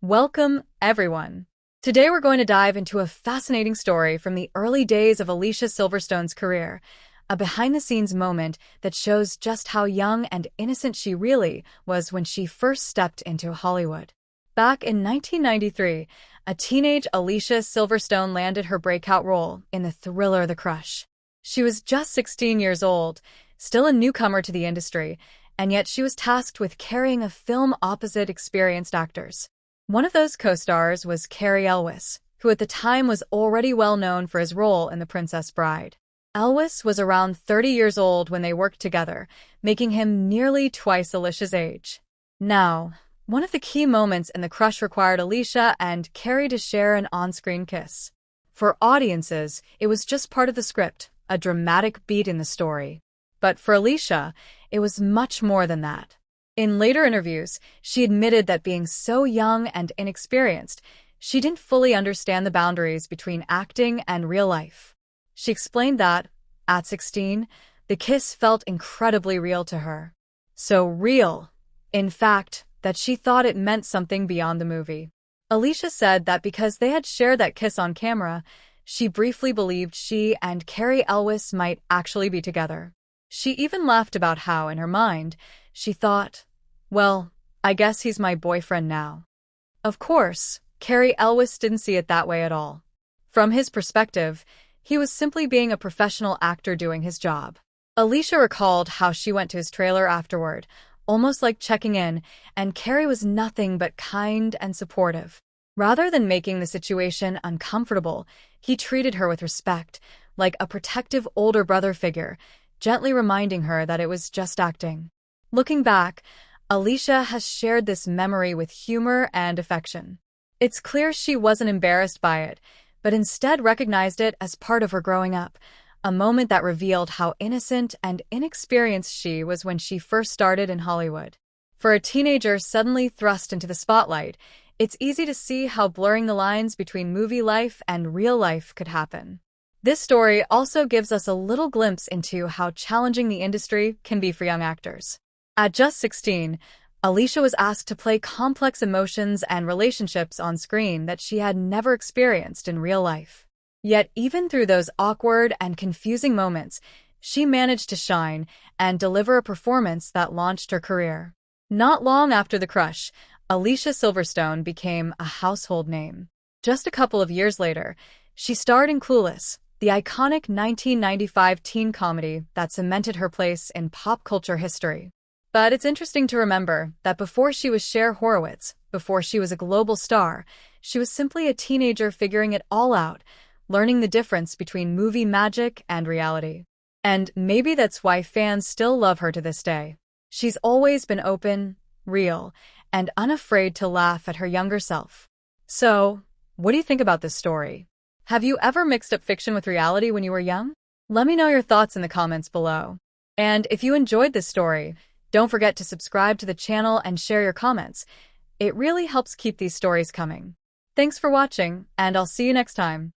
Welcome, everyone. Today we're going to dive into a fascinating story from the early days of Alicia Silverstone's career, a behind-the-scenes moment that shows just how young and innocent she really was when she first stepped into Hollywood. Back in 1993, a teenage Alicia Silverstone landed her breakout role in the thriller The Crush. She was just 16 years old, still a newcomer to the industry, and yet she was tasked with carrying a film opposite experienced actors. One of those co-stars was Cary Elwes, who at the time was already well known for his role in The Princess Bride. Elwes was around 30 years old when they worked together, making him nearly twice Alicia's age. Now, one of the key moments in The Crush required Alicia and Cary to share an on-screen kiss. For audiences, it was just part of the script, a dramatic beat in the story. But for Alicia, it was much more than that. In later interviews, she admitted that being so young and inexperienced, she didn't fully understand the boundaries between acting and real life. She explained that, at 16, the kiss felt incredibly real to her. So real, in fact, that she thought it meant something beyond the movie. Alicia said that because they had shared that kiss on camera, she briefly believed she and Cary Elwes might actually be together. She even laughed about how, in her mind, she thought, well, I guess he's my boyfriend now. Of course, Cary Elwes didn't see it that way at all. From his perspective, he was simply being a professional actor doing his job. Alicia recalled how she went to his trailer afterward, almost like checking in, and Cary was nothing but kind and supportive. Rather than making the situation uncomfortable, he treated her with respect, like a protective older brother figure, gently reminding her that it was just acting. Looking back, Alicia has shared this memory with humor and affection. It's clear she wasn't embarrassed by it, but instead recognized it as part of her growing up, a moment that revealed how innocent and inexperienced she was when she first started in Hollywood. For a teenager suddenly thrust into the spotlight, it's easy to see how blurring the lines between movie life and real life could happen. This story also gives us a little glimpse into how challenging the industry can be for young actors. At just 16, Alicia was asked to play complex emotions and relationships on screen that she had never experienced in real life. Yet even through those awkward and confusing moments, she managed to shine and deliver a performance that launched her career. Not long after The Crush, Alicia Silverstone became a household name. Just a couple of years later, she starred in Clueless, the iconic 1995 teen comedy that cemented her place in pop culture history. But it's interesting to remember that before she was Cher Horowitz, before she was a global star, she was simply a teenager figuring it all out, learning the difference between movie magic and reality. And maybe that's why fans still love her to this day. She's always been open, real, and unafraid to laugh at her younger self. So, what do you think about this story? Have you ever mixed up fiction with reality when you were young? Let me know your thoughts in the comments below. And if you enjoyed this story, don't forget to subscribe to the channel and share your comments. It really helps keep these stories coming. Thanks for watching, and I'll see you next time.